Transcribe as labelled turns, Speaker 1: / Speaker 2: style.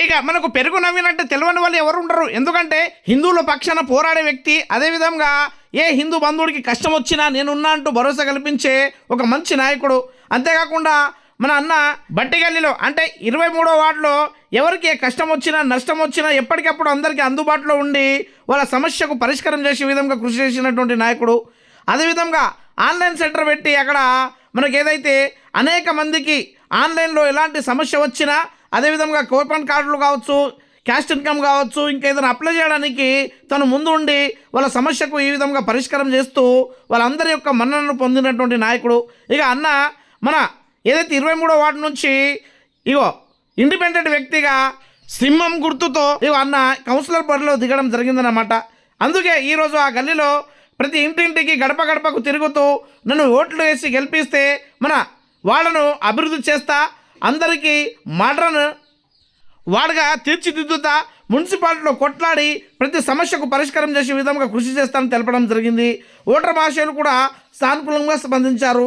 Speaker 1: ఇక మనకు పెరుగు నవ్వినట్టు తెలియని వాళ్ళు ఎవరు ఉండరు. ఎందుకంటే హిందువుల పక్షాన పోరాడే వ్యక్తి, అదేవిధంగా ఏ హిందూ బంధువుడికి కష్టం వచ్చినా నేనున్నా అంటూ భరోసా కల్పించే ఒక మంచి నాయకుడు. అంతేకాకుండా మన అన్న బట్టిగల్లిలో అంటే 23వ వార్డులో ఎవరికి ఏ కష్టం వచ్చినా నష్టం వచ్చినా ఎప్పటికప్పుడు అందరికీ అందుబాటులో ఉండి వాళ్ళ సమస్యకు పరిష్కారం చేసే విధంగా కృషి చేసినటువంటి నాయకుడు. అదేవిధంగా ఆన్లైన్ సెంటర్ పెట్టి అక్కడ మనకు ఏదైతే అనేక మందికి ఆన్లైన్లో ఎలాంటి సమస్య వచ్చినా, అదేవిధంగా కూపన్ కార్డులు కావచ్చు, క్యాష్ ఇన్కమ్ కావచ్చు, ఇంకా ఏదైనా అప్లై చేయడానికి తను ముందు ఉండి వాళ్ళ సమస్యకు ఈ విధంగా పరిష్కారం చేస్తూ వాళ్ళందరి యొక్క మన్ననను పొందినటువంటి నాయకుడు. ఇక అన్న మన ఏదైతే 23వ వార్డు నుంచి ఇగో ఇండిపెండెంట్ వ్యక్తిగా సింహం గుర్తుతో ఇగో అన్న కౌన్సిలర్ బరిలో దిగడం జరిగిందన్నమాట. అందుకే ఈరోజు ఆ గల్లీలో ప్రతి ఇంటింటికి గడప గడపకు తిరుగుతూ నన్ను ఓట్లు వేసి గెలిపిస్తే మన వాళ్ళను అభివృద్ధి చేస్తా, అందరికీ మోడర్న్ వాడుగా తీర్చిదిద్దుతా, మున్సిపాలిటీలో కొట్లాడి ప్రతి సమస్యకు పరిష్కారం చేసే విధంగా కృషి చేస్తానని తెలపడం జరిగింది. ఓటర్ మహాశయులు కూడా సానుకూలంగా స్పందించారు.